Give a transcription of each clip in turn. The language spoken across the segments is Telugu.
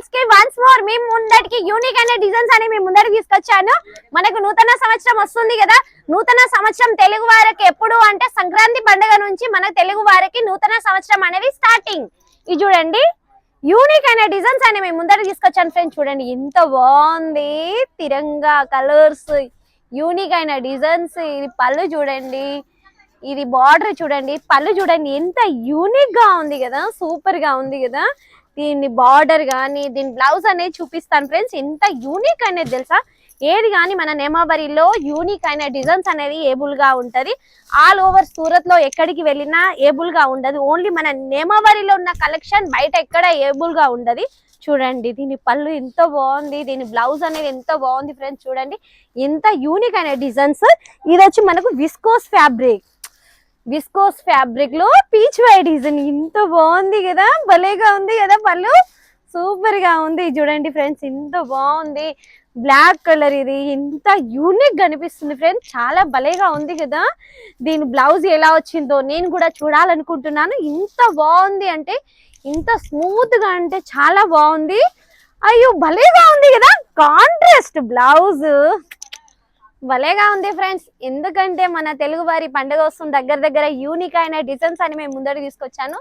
ఫ్రెండ్స్ కి వన్స్ మోర్ మీ ముందటికి యూనిక్ అనే డిజైన్స్ అని మీ ముందటికి తీసుకొచ్చాను. మనకు నూతన సంవత్సరం వస్తుంది కదా, నూతన సంవత్సరం తెలుగు వారికి ఎప్పుడు అంటే సంక్రాంతి పండుగ నుంచి మన తెలుగు వారికి నూతన సంవత్సరం అనేది స్టార్టింగ్. ఇది చూడండి యూనిక్ అనే డిజైన్స్ అని మీ ముందటికి తీసుకొచ్చాను ఫ్రెండ్స్. చూడండి ఎంత బాగుంది, తిరంగా కలర్స్, యూనిక్ అయిన డిజైన్స్. ఇది పళ్ళు చూడండి, ఇది బార్డర్ చూడండి, పళ్ళు చూడండి ఎంత యూనిక్ గా ఉంది కదా, సూపర్ గా ఉంది కదా. దీన్ని బార్డర్ గానీ దీని బ్లౌజ్ అనేది చూపిస్తాను ఫ్రెండ్స్. ఎంత యూనిక్ అనేది తెలుసా, ఏది కానీ మన నేమావరిలో యూనిక్ అయిన డిజైన్స్ అనేది ఏబుల్ గా ఉంటది. ఆల్ ఓవర్ సూరత్ లో ఎక్కడికి వెళ్ళినా ఏబుల్ గా ఉండదు, ఓన్లీ మన నేమావరిలో ఉన్న కలెక్షన్ బయట ఎక్కడ ఏబుల్ గా ఉండదు. చూడండి దీని పళ్ళు ఎంత బాగుంది, దీని బ్లౌజ్ అనేది ఎంత బాగుంది ఫ్రెండ్స్. చూడండి ఎంత యూనిక్ అయిన డిజైన్స్. ఇది వచ్చి మనకు విస్కోస్ ఫ్యాబ్రిక్, విస్కోస్ ఫ్యాబ్రిక్ లో పీచ్ వై డిజైన్ ఎంత బాగుంది కదా, భలేగా ఉంది కదా, పళ్ళు సూపర్ గా ఉంది. చూడండి ఫ్రెండ్స్ ఎంత బాగుంది, బ్లాక్ కలర్, ఇది ఎంత యూనిక్ కనిపిస్తుంది ఫ్రెండ్స్, చాలా భలేగా ఉంది కదా. దీని బ్లౌజ్ ఎలా వచ్చిందో నేను కూడా చూడాలనుకుంటున్నాను. ఇంత బాగుంది అంటే, ఇంత స్మూత్ గా అంటే చాలా బాగుంది. అయ్యో భలేగా ఉంది కదా, కాంట్రాస్ట్ బ్లౌజ్ భలేగా ఉంది ఫ్రెండ్స్. ఎందుకంటే మన తెలుగు వారి పండుగ వస్తుంది దగ్గర దగ్గర, యూనిక్ అయిన డిజైన్స్ అని మేము ముందర తీసుకొచ్చాను.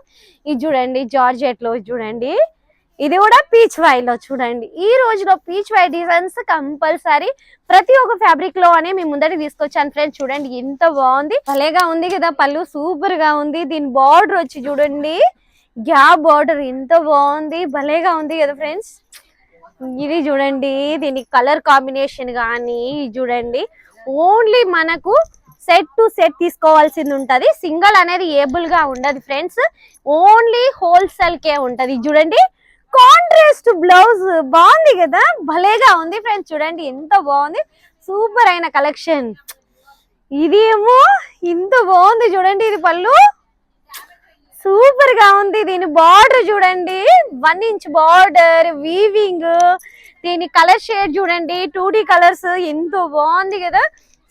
ఇది చూడండి జార్జెట్ లో, చూడండి ఇది కూడా పీచ్ వై లో. చూడండి ఈ రోజులో పీచ్ వై డిజైన్స్ కంపల్సరీ ప్రతి ఒక్క ఫ్యాబ్రిక్ లో అనే మేము ముందర తీసుకొచ్చాను ఫ్రెండ్స్. చూడండి ఎంత బాగుంది, భలేగా ఉంది కదా, పళ్ళు సూపర్ గా ఉంది. దీని బార్డర్ వచ్చి చూడండి గ్యాప్ బార్డర్ ఎంత బాగుంది, భలేగా ఉంది కదా ఫ్రెండ్స్. ఇది చూడండి దీని కలర్ కాంబినేషన్ కానీ చూడండి, ఓన్లీ మనకు సెట్ టు సెట్ తీసుకోవాల్సింది ఉంటది, సింగిల్ అనేది ఏబుల్ గా ఉండదు ఫ్రెండ్స్, ఓన్లీ హోల్సేల్ కే ఉంటది. చూడండి కాంట్రాస్ట్ బ్లౌజ్ బాగుంది కదా, భలేగా ఉంది ఫ్రెండ్స్. చూడండి ఎంత బాగుంది, సూపర్ అయిన కలెక్షన్. ఇది ఏమో ఇంత బాగుంది చూడండి, ఇది పళ్ళు సూపర్ గా ఉంది. దీని బార్డర్ చూడండి 1 ఇంచ్ బార్డర్ వీవింగ్, దీని కలర్ షేడ్ చూడండి 2D కలర్స్, ఎంతో బాగుంది కదా,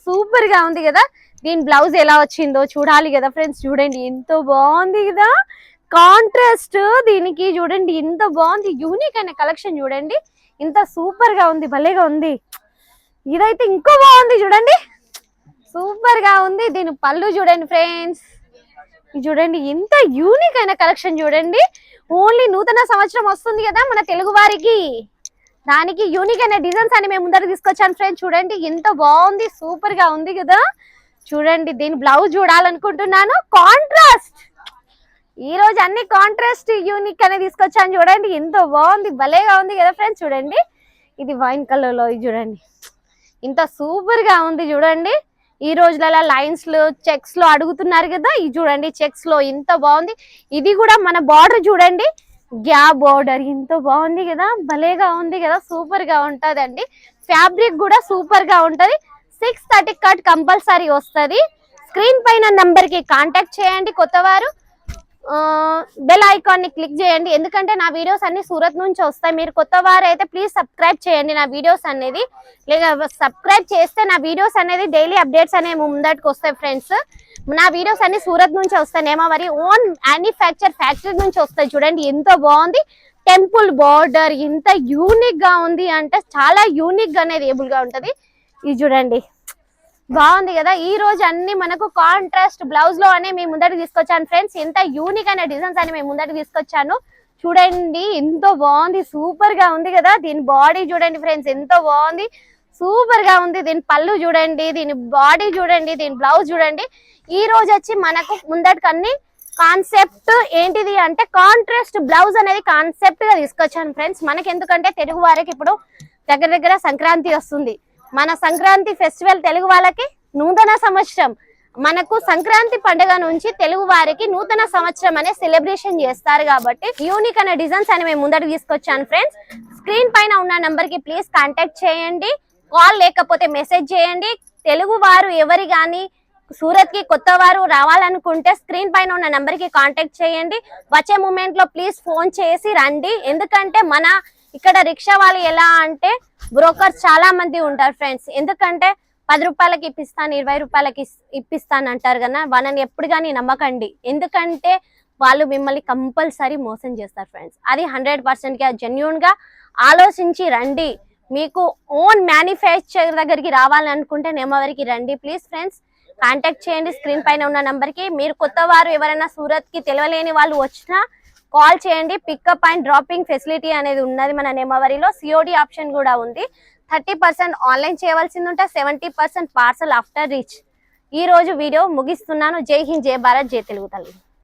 సూపర్ గా ఉంది కదా. దీని బ్లౌజ్ ఎలా వచ్చిందో చూడాలి కదా ఫ్రెండ్స్. చూడండి ఎంతో బాగుంది కదా, కాంట్రాస్ట్ దీనికి చూడండి ఎంత బాగుంది, యూనిక్ అయిన కలెక్షన్. చూడండి ఇంత సూపర్ గా ఉంది, భలేగా ఉంది. ఇదైతే ఇంకో బాగుంది చూడండి, సూపర్ గా ఉంది. దీని పళ్ళు చూడండి ఫ్రెండ్స్, చూడండి ఎంత యూనిక్ అయిన కలెక్షన్. చూడండి ఓన్లీ నూతన సంవత్సరం వస్తుంది కదా మన తెలుగు వారికి, దానికి యూనిక్ అయిన డిజైన్స్ అని మేము ముందర తీసుకొచ్చాను ఫ్రెండ్స్. చూడండి ఎంత బాగుంది, సూపర్ గా ఉంది కదా. చూడండి దీని బ్లౌజ్ చూడాలనుకుంటున్నాను, కాంట్రాస్ట్. ఈ రోజు అన్ని కాంట్రాస్ట్ యూనిక్ అనే తీసుకొచ్చాను. చూడండి ఎంత బాగుంది, భలేగా ఉంది కదా ఫ్రెండ్స్. చూడండి ఇది వైన్ కలర్ లో, చూడండి ఇంత సూపర్ గా ఉంది. చూడండి ఈ రోజులలో లైన్స్ లో చెక్స్ లో అడుగుతున్నారు కదా, ఇది చూడండి చెక్స్ లో ఎంత బాగుంది. ఇది కూడా మన బార్డర్ చూడండి గ్యాప్ బార్డర్ ఎంత బాగుంది కదా, భలేగా ఉంది కదా, సూపర్ గా ఉంటదండి. ఫ్యాబ్రిక్ కూడా సూపర్ గా ఉంటది. 630 కట్ కంపల్సరీ వస్తుంది. స్క్రీన్ పైన నంబర్ కి కాంటాక్ట్ చేయండి. కొత్తవారు బెల్ ఐకాన్ ని క్లిక్ చేయండి, ఎందుకంటే నా వీడియోస్ అన్ని సూరత్ నుంచి వస్తాయి. మీరు కొత్త వారు అయితే ప్లీజ్ సబ్స్క్రైబ్ చేయండి నా వీడియోస్ అనేది, లేదా సబ్స్క్రైబ్ చేస్తే నా వీడియోస్ అనేది డైలీ అప్డేట్స్ అనేవి ముందటికి వస్తాయి ఫ్రెండ్స్. నా వీడియోస్ అన్ని సూరత్ నుంచి వస్తాయి, నేమావరి ఓన్ మ్యానుఫ్యాక్చర్ ఫ్యాక్టరీ నుంచి వస్తాయి. చూడండి ఎంత బాగుంది, టెంపుల్ బార్డర్ ఎంత యూనిక్ గా ఉంది అంటే చాలా యూనిక్ గా అనేది ఏబుల్ గా ఉంటది. ఇది చూడండి బాగుంది కదా. ఈ రోజు అన్ని మనకు కాంట్రాస్ట్ బ్లౌజ్ లో అనే మేము ముందరికి తీసుకొచ్చాను ఫ్రెండ్స్. ఎంత యూనిక్ అయిన డిజైన్స్ అని మేము ముందరికి తీసుకొచ్చాను. చూడండి ఎంతో బాగుంది, సూపర్ గా ఉంది కదా. దీని బాడీ చూడండి ఫ్రెండ్స్ ఎంతో బాగుంది, సూపర్ గా ఉంది. దీని పళ్ళు చూడండి, దీని బాడీ చూడండి, దీని బ్లౌజ్ చూడండి. ఈ రోజు వచ్చి మనకు ముందటికి అన్ని కాన్సెప్ట్ ఏంటిది అంటే కాంట్రాస్ట్ బ్లౌజ్ అనేది కాన్సెప్ట్ గా తీసుకొచ్చాను ఫ్రెండ్స్. మనకి ఎందుకంటే తెలుగు వారికి ఇప్పుడు దగ్గర దగ్గర సంక్రాంతి వస్తుంది. మన సంక్రాంతి ఫెస్టివల్ తెలుగు వాళ్ళకి నూతన సంవత్సరం. మనకు సంక్రాంతి పండుగ నుంచి తెలుగు వారికి నూతన సంవత్సరం అనే సెలబ్రేషన్ చేస్తారు కాబట్టి యూనిక్ అనే డిజైన్స్ అని మేము ముందరకు తీసుకొచ్చాను ఫ్రెండ్స్. స్క్రీన్ పైన ఉన్న నంబర్ కి ప్లీజ్ కాంటాక్ట్ చేయండి, కాల్ లేకపోతే మెసేజ్ చేయండి. తెలుగు వారు ఎవరి గాని సూరత్ కి కొత్త వారు రావాలనుకుంటే స్క్రీన్ పైన ఉన్న నంబర్ కి కాంటాక్ట్ చేయండి. వచ్చే మూమెంట్ లో ప్లీజ్ ఫోన్ చేసి రండి, ఎందుకంటే మన ఇక్కడ రిక్షా వాళ్ళు ఎలా అంటే బ్రోకర్స్ చాలా మంది ఉంటారు ఫ్రెండ్స్. ఎందుకంటే 10 రూపాయలకి ఇప్పిస్తాను 20 రూపాయలకి ఇప్పిస్తాను అంటారు కదా, వాళ్ళని ఎప్పుడు కానీ నమ్మకండి. ఎందుకంటే వాళ్ళు మిమ్మల్ని కంపల్సరీ మోసం చేస్తారు ఫ్రెండ్స్. అది 100% గా జెన్యూన్ గా ఆలోచించి రండి. మీకు ఓన్ మ్యానుఫ్యాక్చర్ దగ్గరికి రావాలనుకుంటే నెమ్మవరికి రండి ప్లీజ్ ఫ్రెండ్స్. కాంటాక్ట్ చేయండి స్క్రీన్ పైన ఉన్న నంబర్ కి. మీరు కొత్త వారు ఎవరైనా సూరత్ కి తెలియలేని వాళ్ళు వచ్చినా కాల్ చేయండి. పికప్ అండ్ డ్రాపింగ్ ఫెసిలిటీ అనేది ఉన్నది మన నెమ్మవరిలో. సిఓడి ఆప్షన్ కూడా ఉంది. 30% ఆన్లైన్ చేయవలసింది ఉంటే 70% పార్సల్ ఆఫ్టర్ రీచ్. ఈ రోజు వీడియో ముగిస్తున్నాను. జై హింద్, జై భారత్, జై తెలుగు తల్లి.